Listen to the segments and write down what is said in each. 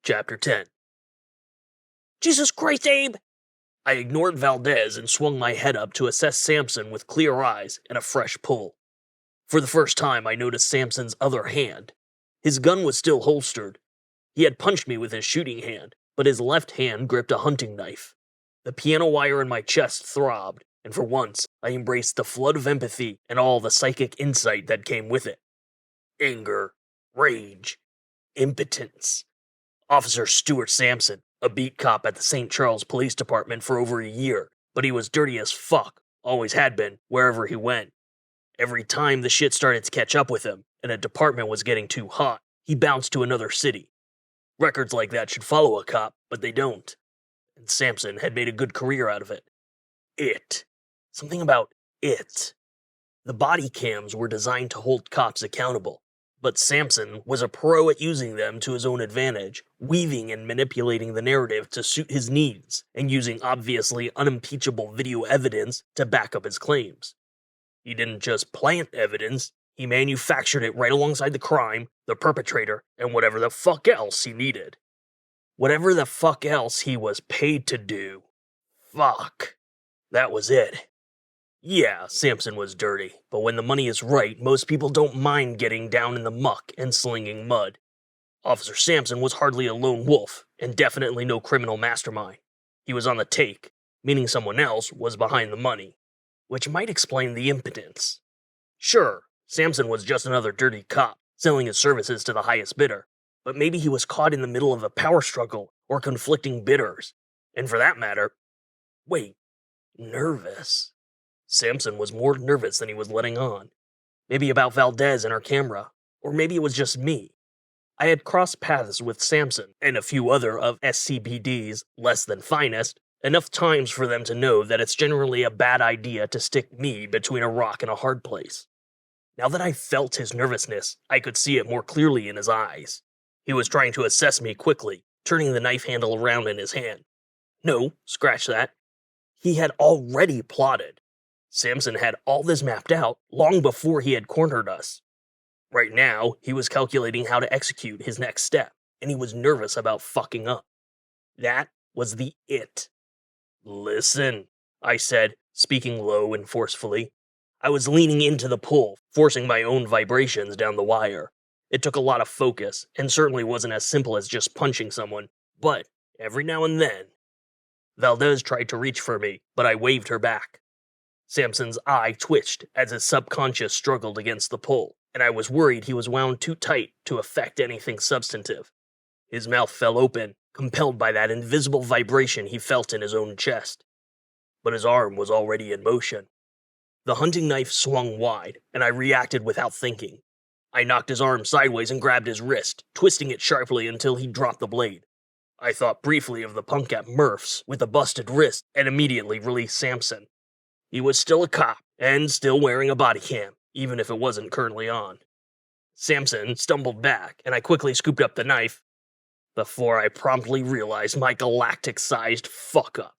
Chapter 10. Jesus Christ, Abe! I ignored Valdes and swung my head up to assess Samson with clear eyes and a fresh pull. For the first time, I noticed Samson's other hand. His gun was still holstered. He had punched me with his shooting hand, but his left hand gripped a hunting knife. The piano wire in my chest throbbed, and for once, I embraced the flood of empathy and all the psychic insight that came with it. Anger, rage, impotence. Officer Stu Samson, a beat cop at the St. Charles Police Department for over a year, but he was dirty as fuck, always had been, wherever he went. Every time the shit started to catch up with him, and a department was getting too hot, he bounced to another city. Records like that should follow a cop, but they don't. And Samson had made a good career out of it. It. Something about it. The body cams were designed to hold cops accountable, but Samson was a pro at using them to his own advantage, weaving and manipulating the narrative to suit his needs, and using obviously unimpeachable video evidence to back up his claims. He didn't just plant evidence, he manufactured it right alongside the crime, the perpetrator, and whatever the fuck else he needed. Whatever the fuck else he was paid to do. Fuck. That was it. Yeah, Samson was dirty, but when the money is right, most people don't mind getting down in the muck and slinging mud. Officer Samson was hardly a lone wolf, and definitely no criminal mastermind. He was on the take, meaning someone else was behind the money, which might explain the impotence. Sure, Samson was just another dirty cop, selling his services to the highest bidder, but maybe he was caught in the middle of a power struggle or conflicting bidders, and for that matter, nervous. Samson was more nervous than he was letting on. Maybe about Valdes and her camera, or maybe it was just me. I had crossed paths with Samson and a few other of SCPD's less than finest enough times for them to know that it's generally a bad idea to stick me between a rock and a hard place. Now that I felt his nervousness, I could see it more clearly in his eyes. He was trying to assess me quickly, turning the knife handle around in his hand. No, scratch that. He had already plotted. Samson had all this mapped out long before he had cornered us. Right now, he was calculating how to execute his next step, and he was nervous about fucking up. That was the it. Listen, I said, speaking low and forcefully. I was leaning into the pull, forcing my own vibrations down the wire. It took a lot of focus, and certainly wasn't as simple as just punching someone, but every now and then. Valdes tried to reach for me, but I waved her back. Samson's eye twitched as his subconscious struggled against the pull, and I was worried he was wound too tight to affect anything substantive. His mouth fell open, compelled by that invisible vibration he felt in his own chest. But his arm was already in motion. The hunting knife swung wide, and I reacted without thinking. I knocked his arm sideways and grabbed his wrist, twisting it sharply until he dropped the blade. I thought briefly of the punk at Murph's with a busted wrist and immediately released Samson. He was still a cop, and still wearing a body cam, even if it wasn't currently on. Samson stumbled back, and I quickly scooped up the knife, before I promptly realized my galactic-sized fuck-up.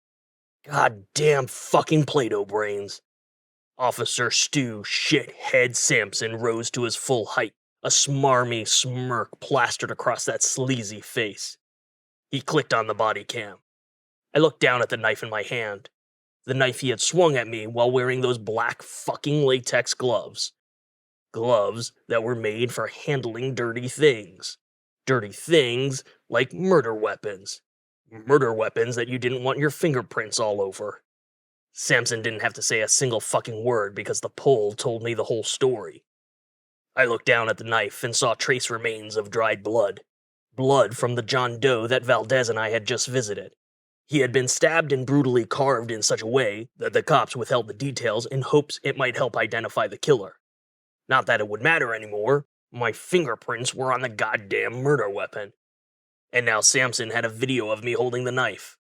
Goddamn fucking Play-Doh brains. Officer Stu Shithead Samson rose to his full height, a smarmy smirk plastered across that sleazy face. He clicked on the body cam. I looked down at the knife in my hand. The knife he had swung at me while wearing those black fucking latex gloves. Gloves that were made for handling dirty things. Dirty things like murder weapons. Murder weapons that you didn't want your fingerprints all over. Samson didn't have to say a single fucking word because the pull told me the whole story. I looked down at the knife and saw trace remains of dried blood. Blood from the John Doe that Valdes and I had just visited. He had been stabbed and brutally carved in such a way that the cops withheld the details in hopes it might help identify the killer. Not that it would matter anymore. My fingerprints were on the goddamn murder weapon. And now Samson had a video of me holding the knife.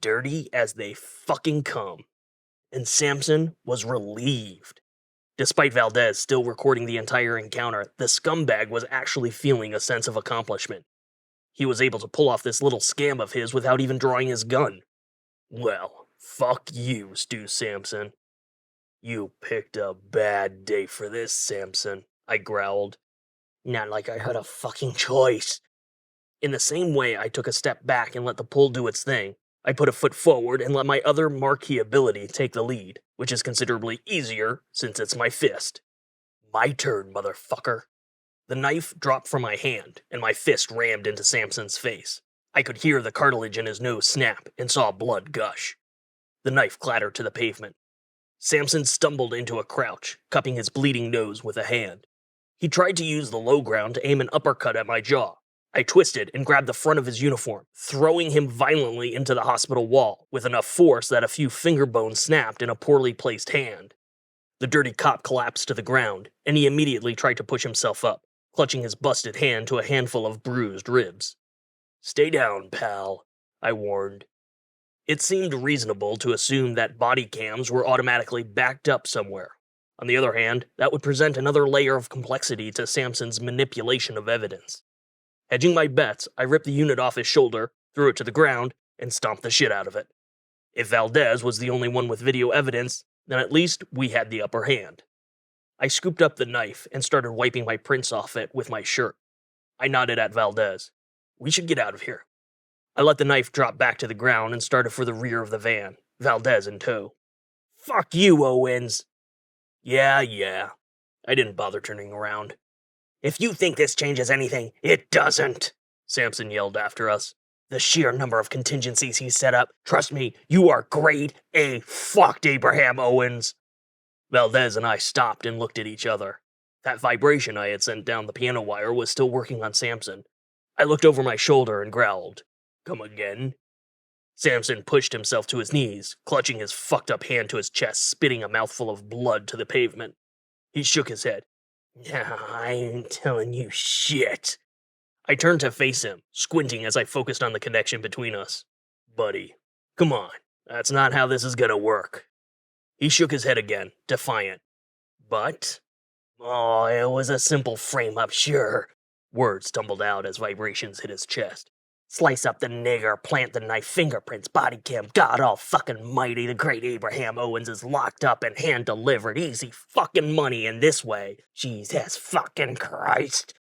Dirty as they fucking come. And Samson was relieved. Despite Valdes still recording the entire encounter, the scumbag was actually feeling a sense of accomplishment. He was able to pull off this little scam of his without even drawing his gun. Well, fuck you, Stu Samson. You picked a bad day for this, Samson, I growled. Not like I had a fucking choice. In the same way I took a step back and let the pull do its thing, I put a foot forward and let my other marquee ability take the lead, which is considerably easier since it's my fist. My turn, motherfucker. The knife dropped from my hand, and my fist rammed into Samson's face. I could hear the cartilage in his nose snap and saw blood gush. The knife clattered to the pavement. Samson stumbled into a crouch, cupping his bleeding nose with a hand. He tried to use the low ground to aim an uppercut at my jaw. I twisted and grabbed the front of his uniform, throwing him violently into the hospital wall with enough force that a few finger bones snapped in a poorly placed hand. The dirty cop collapsed to the ground, and he immediately tried to push himself up, clutching his busted hand to a handful of bruised ribs. "Stay down, pal," I warned. It seemed reasonable to assume that body cams were automatically backed up somewhere. On the other hand, that would present another layer of complexity to Samson's manipulation of evidence. Hedging my bets, I ripped the unit off his shoulder, threw it to the ground, and stomped the shit out of it. If Valdes was the only one with video evidence, then at least we had the upper hand. I scooped up the knife and started wiping my prints off it with my shirt. I nodded at Valdes. "We should get out of here." I let the knife drop back to the ground and started for the rear of the van, Valdes in tow. "Fuck you, Owens!" Yeah. I didn't bother turning around. "If you think this changes anything, it doesn't," Samson yelled after us. "The sheer number of contingencies he's set up, trust me, you are grade A fucked, Abraham Owens." Valdes and I stopped and looked at each other. That vibration I had sent down the piano wire was still working on Samson. I looked over my shoulder and growled, "Come again?" Samson pushed himself to his knees, clutching his fucked up hand to his chest, spitting a mouthful of blood to the pavement. He shook his head. "Nah, I ain't telling you shit." I turned to face him, squinting as I focused on the connection between us. "Buddy, come on, that's not how this is gonna work." He shook his head again, defiant. "But?" "Oh, it was a simple frame-up, sure." Words tumbled out as vibrations hit his chest. "Slice up the nigger, plant the knife, fingerprints, body cam, God all fucking mighty, the great Abraham Owens is locked up and hand-delivered, easy fucking money in this way. Jesus fucking Christ."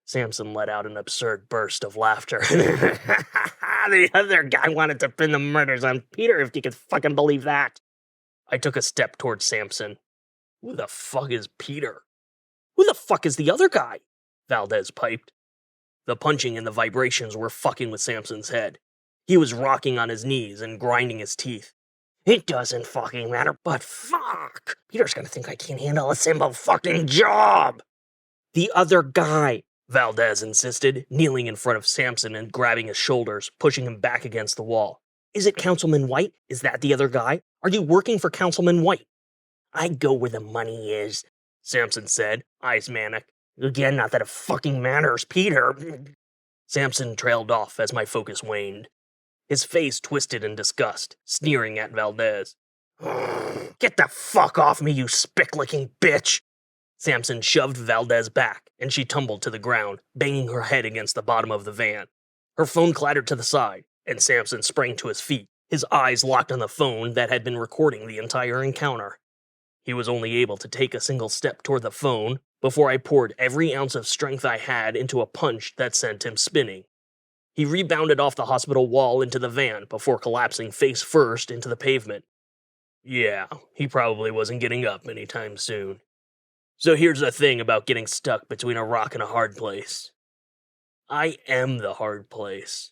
Samson let out an absurd burst of laughter. "The other guy wanted to pin the murders on Peter, if you could fucking believe that." I took a step towards Samson. "Who the fuck is Peter?" "Who the fuck is the other guy?" Valdes piped. The punching and the vibrations were fucking with Samson's head. He was rocking on his knees and grinding his teeth. "It doesn't fucking matter, but fuck! Peter's gonna think I can't handle a simple fucking job!" "The other guy," Valdes insisted, kneeling in front of Samson and grabbing his shoulders, pushing him back against the wall. "Is it Councilman White? Is that the other guy? Are you working for Councilman White?" "I go where the money is," Samson said, eyes manic. "Again, not that it fucking matters, Peter." Samson trailed off as my focus waned. His face twisted in disgust, sneering at Valdes. "Get the fuck off me, you spick-licking bitch!" Samson shoved Valdes back, and she tumbled to the ground, banging her head against the bottom of the van. Her phone clattered to the side, and Samson sprang to his feet, his eyes locked on the phone that had been recording the entire encounter. He was only able to take a single step toward the phone before I poured every ounce of strength I had into a punch that sent him spinning. He rebounded off the hospital wall into the van before collapsing face first into the pavement. Yeah, he probably wasn't getting up anytime soon. So here's the thing about getting stuck between a rock and a hard place. I am the hard place.